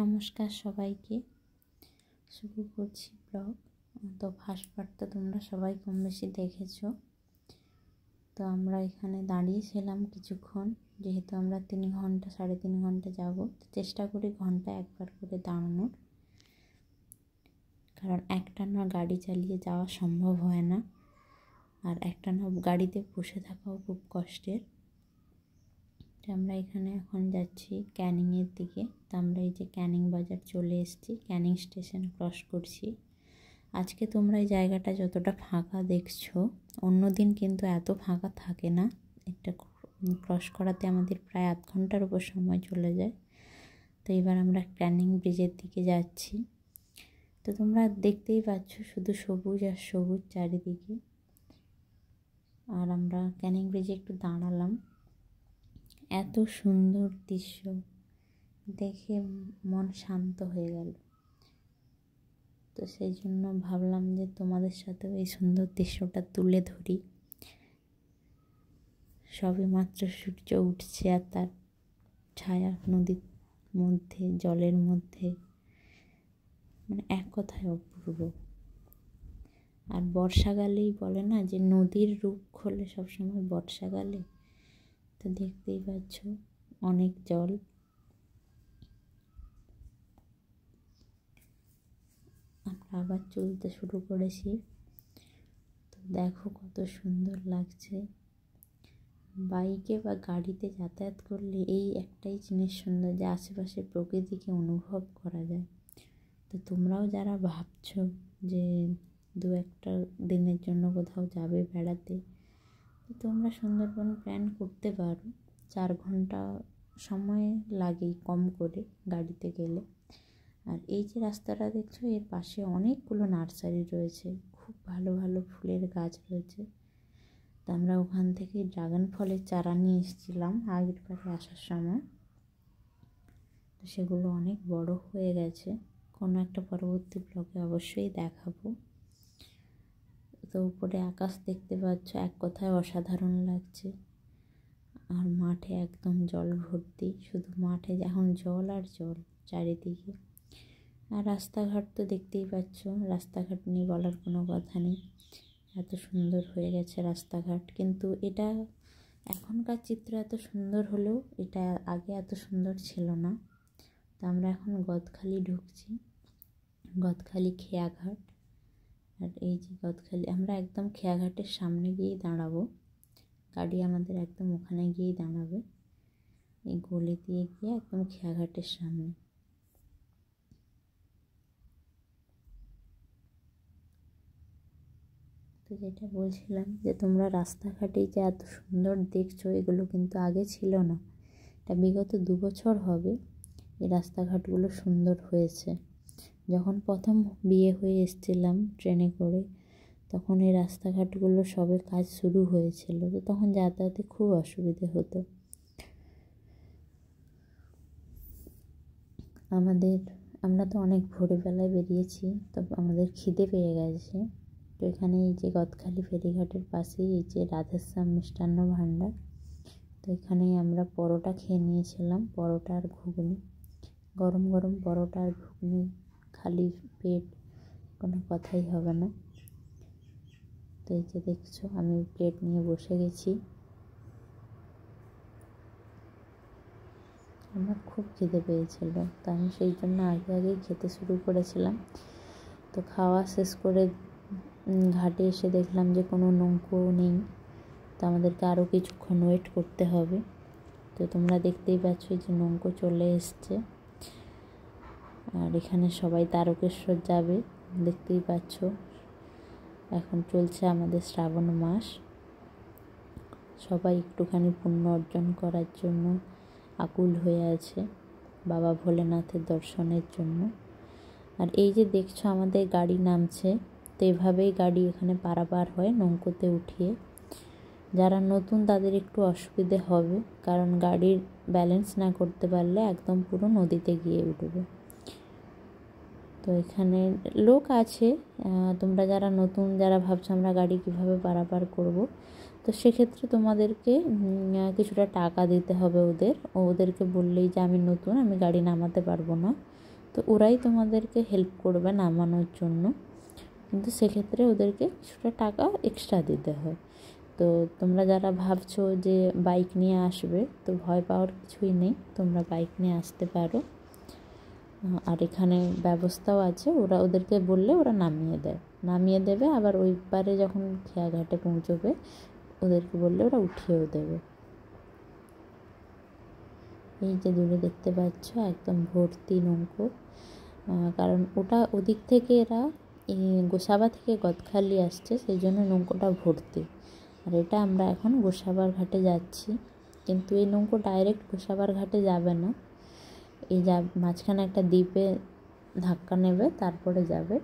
নমস্কার সবাইকে, শুরু করছি ব্লগ। তো ফার্স্ট পার্টটা তোমরা সবাই কম বেশি দেখেছো। তো আমরা এখানে দাঁড়িয়েছিলাম কিছুক্ষণ, যেহেতু আমরা 3-3.5 ঘন্টা যাব। তো চেষ্টা করি ঘন্টা একবার করে দাঁড়ানোর, কারণ একটানা গাড়ি চালিয়ে যাওয়া সম্ভব হয় না, আর একটানা গাড়িতে বসে থাকাও খুব কষ্টের। আমরা এখানে এখন যাচ্ছি ক্যানিংয়ের দিকে। তো আমরা এই যে ক্যানিং বাজার চলে এসেছি, ক্যানিং স্টেশন ক্রস করছি। আজকে তোমরা এই জায়গাটা যতটা ফাঁকা দেখছো, অন্য দিন কিন্তু এত ফাঁকা থাকে না। এটা ক্রস করাতে আমাদের প্রায় আধ ঘন্টার উপর সময় চলে যায়। তো এবার আমরা ক্যানিং ব্রিজের দিকে যাচ্ছি। তো তোমরা দেখতেই পাচ্ছ শুধু সবুজ আর সবুজ চারিদিকে। আর আমরা ক্যানিং ব্রিজে একটু দাঁড়ালাম, এত সুন্দর দৃশ্য দেখে মন শান্ত হয়ে গেল। তো সেই জন্য ভাবলাম যে তোমাদের সাথেও এই সুন্দর দৃশ্যটা তুলে ধরি। সবে মাত্র সূর্য উঠছে আর তার ছায়া নদীর মধ্যে, জলের মধ্যে, মানে এক কথায় অপূর্ব। আর বর্ষাকালেই বলে না যে নদীর রূপ খোলে সবসময় বর্ষাকালে। তো দেখতেই পাচ্ছ অনেক জল। আমরা আবার চলতে শুরু করেছি। তো দেখো কত সুন্দর লাগছে। বাইকে বা গাড়িতে যাতায়াত করলে এই একটাই জিনিস সুন্দর, যে আশেপাশে প্রকৃতিকে অনুভব করা যায়। তো তোমরাও যারা ভাবছো যে 2-1 দিনের জন্য কোথাও যাবে বেড়াতে, তো তোমরা সুন্দরবন প্ল্যান করতে পারো। 4 ঘন্টা সময় লাগেই কম করে গাড়িতে গেলে। আর এই যে রাস্তাটা দেখছো, এর পাশে অনেকগুলো নার্সারি রয়েছে, খুব ভালো ভালো ফুলের গাছ রয়েছে। তো আমরা ওখান থেকে ড্রাগন ফলের চারা নিয়ে এসেছিলাম আগের বারে আসার সময়। তো সেগুলো অনেক বড় হয়ে গেছে, কোনো একটা পরবর্তী ব্লগে অবশ্যই দেখাবো। তো উপরে আকাশ দেখতে পাচ্ছ, এক কথায় অসাধারণ লাগছে। আর মাঠে একদম জল ভর্তি, শুধু মাঠে এখন জল আর জল চারিদিকে। আর রাস্তাঘাট তো দেখতেই পাচ্ছ, রাস্তাঘাট নিয়ে বলার কোনো কথা নেই, এত সুন্দর হয়ে গেছে রাস্তাঘাট। কিন্তু এটা এখনকার চিত্র এত সুন্দর হলেও এটা আগে এত সুন্দর ছিল না। তো আমরা এখন গদখালি ঢুকছি, গদখালি খেয়াঘাট। আর এই যে গদখালি, আমরা একদম খেয়াঘাটের সামনে গিয়েই দাঁড়াবো, গাড়ি আমাদের একদম ওখানে গিয়েই দাঁড়াবে, এই গলি দিয়ে গিয়ে একদম খেয়াঘাটের সামনে। তো যেটা বলছিলাম যে তোমরা রাস্তাঘাটেই যে এত সুন্দর দেখছো, এগুলো কিন্তু আগে ছিল না। এটা বিগত 2 বছর হবে এই রাস্তাঘাটগুলো সুন্দর হয়েছে। যখন প্রথম বিয়ে হয়ে এসেছিলাম ট্রেনে করে, তখন এই রাস্তাঘাটগুলো সবে কাজ শুরু হয়েছিল। তো তখন যাতায়াতে খুব অসুবিধে হতো। আমরা তো অনেক ভোরবেলায় বেরিয়েছি, তো আমাদের খিদে পেয়ে গেছে। তো এখানে এই যে গদখালি ফেরিঘাটের পাশেই এই যে রাধেশ্যাম মিষ্টান্ন ভাণ্ডার। তো এখানেই আমরা পরোটা খেয়ে নিয়েছিলাম, পরোটা আর ঘুগনি, গরম গরম পরোটা আর ঘুগনি, খালি পেট কোনো কথাই হবে না। তো এই যে দেখছো আমি প্লেট নিয়ে বসে গেছি। আমার খুব খিদে পেয়েছিল, তো আমি সেই জন্য আগেই খেতে শুরু করেছিলাম। তো খাওয়া শেষ করে ঘাটে এসে দেখলাম যে কোনো নৌকো নেই, তো আমাদেরকে আরও কিছুক্ষণ ওয়েট করতে হবে। তো তোমরা দেখতেই পাচ্ছ যে নৌকো চলে এসছে। আর এখানে সবাই তারকেশ্বর যাবে, দেখতেই পাচ্ছ। এখন চলছে আমাদের শ্রাবণ মাস, সবাই একটুখানি পুণ্য অর্জন করার জন্য আকুল হয়ে আছে বাবা ভোলেনাথের দর্শনের জন্য। আর এই যে দেখছো আমাদের গাড়ি নামছে, তো এভাবেই গাড়ি এখানে পারাপার হয় নৌকোতে উঠিয়ে। যারা নতুন তাদের একটু অসুবিধে হবে, কারণ গাড়ির ব্যালেন্স না করতে পারলে একদম পুরো নদীতে গিয়ে উঠবে। তো এখানে লোক আছে, তোমরা যারা নতুন, যারা ভাবছো আমরা গাড়ি কীভাবে পারাপার করব, তো সেক্ষেত্রে তোমাদেরকে কিছুটা টাকা দিতে হবে ওদেরকে বললেই যে আমি নতুন, আমি গাড়ি নামাতে পারবো না, তো ওরাই তোমাদেরকে হেল্প করবে নামানোর জন্য, কিন্তু সেক্ষেত্রে ওদেরকে কিছুটা টাকা এক্সট্রা দিতে হয়। তো তোমরা যারা ভাবছো যে বাইক নিয়ে আসবে, তো ভয় পাওয়ার কিছুই নেই, তোমরা বাইক নিয়ে আসতে পারো। আর এখানে ব্যবস্থাও আছে, ওদেরকে বললে ওরা নামিয়ে দেবে। আবার ওই পারে যখন খেয়াঘাটে পৌঁছবে ওদেরকে বললে ওরা উঠিয়েও দেবে। এই যে দূরে দেখতে পাচ্ছ একদম ভর্তি নৌকো, কারণ ওদিক থেকে এরা গোসাবা থেকে গদখালি আসছে, সেই জন্য নৌকোটা ভর্তি। আর এটা আমরা এখন গোসাবার ঘাটে যাচ্ছি, কিন্তু এই নৌকো ডাইরেক্ট গোসাবার ঘাটে যাবে না, এই মাঝখানে একটা দ্বীপে ধাক্কা নেবে, তারপরে যাবে।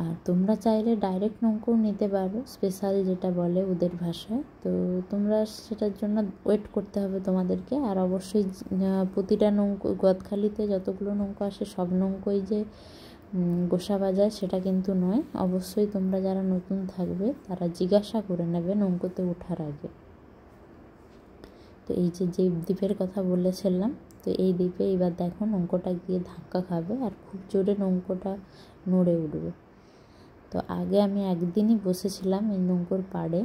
আর তোমরা চাইলে ডাইরেক্ট নৌকো নিতে পারো, স্পেশাল যেটা বলে ওদের ভাষায়। তো তোমরা সেটার জন্য ওয়েট করতে হবে তোমাদেরকে। আর অবশ্যই প্রতিটা নৌকো গদখালিতে যতগুলো নৌকো আসে সব নৌকোই যে গোসাবা যায় সেটা কিন্তু নয়। অবশ্যই তোমরা যারা নতুন থাকবে তারা জিজ্ঞাসা করে নেবে নৌকোতে ওঠার আগে। তো এই যে দ্বীপের কথা বলেছিলাম, তো এই দ্বীপে এবার দেখো নৌকোটা গিয়ে ধাক্কা খাবে আর খুব জোরে নৌকোটা নড়ে উঠবে। তো আগে আমি একদিনই বসেছিলাম এই নৌকোর পাড়ে,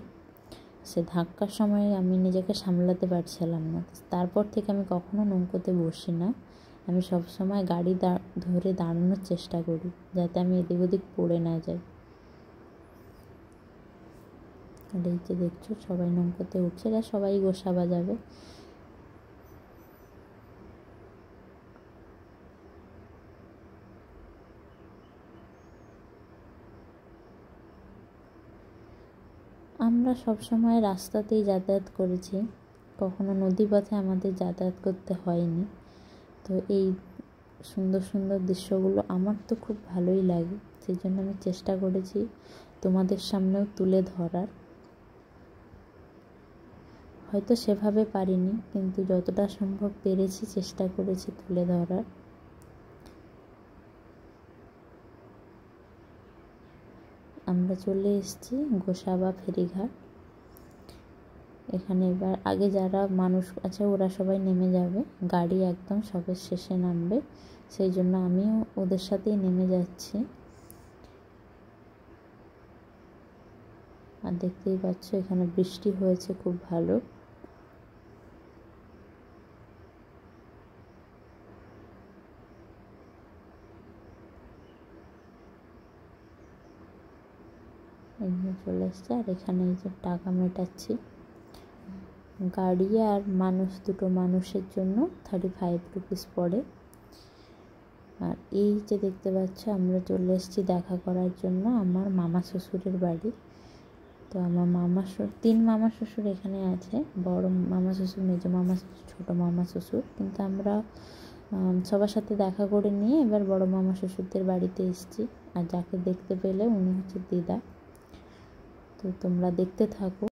সে ধাক্কার সময় আমি নিজেকে সামলাতে পারছিলাম না। তারপর থেকে আমি কখনো নৌকোতে বসি না, আমি সবসময় গাড়ি ধরে দাঁড়ানোর চেষ্টা করি যাতে আমি এদিক ওদিক পড়ে না যাই। আর এই যে দেখছো সবাই নৌকোতে উঠছে, এরা সবাই গোসাবা যাবে। আমরা সবসময় রাস্তাতেই যাতায়াত করেছি, কখনো নদীপথে আমাদের যাতায়াত করতে হয়নি। তো এই সুন্দর সুন্দর দৃশ্যগুলো আমার তো খুব ভালোই লাগে, সেই জন্য আমি চেষ্টা করেছি তোমাদের সামনেও তুলে ধরার। হয়তো সেভাবে পারিনি, কিন্তু যতটা সম্ভব পেরেছি চেষ্টা করেছি তুলে ধরার। আমরা চলে এসেছি গোসাবা ফেরিঘাট। এখানে এবার আগে যারা মানুষ আছে ওরা সবাই নেমে যাবে, গাড়ি একদম সবের শেষে নামবে, সেই জন্য আমিও ওদের সাথেই নেমে যাচ্ছি। আর দেখতেই পাচ্ছ এখানে বৃষ্টি হয়েছে খুব ভালো। এখানে চলে এসছে, আর এখানে এই যে টাকা মেটাচ্ছি। গাড়ি আর দুটো মানুষের জন্য 35 রুপিস পড়ে। আর এই যে দেখতে পাচ্ছ আমরা চলে এসেছি দেখা করার জন্য আমার মামা শ্বশুরের বাড়ি। তো আমার তিন মামা শ্বশুর এখানে আছে, বড় মামা শ্বশুর, মেজো মামা শ্বশুর, ছোটো মামা শ্বশুর। কিন্তু আমরা সবার সাথে দেখা করে নিয়ে এবার বড় মামা শ্বশুরদের বাড়িতে এসেছি। আর যাকে দেখতে পেলে উনি হচ্ছে দিদা। তো তোমরা দেখতে থাকো।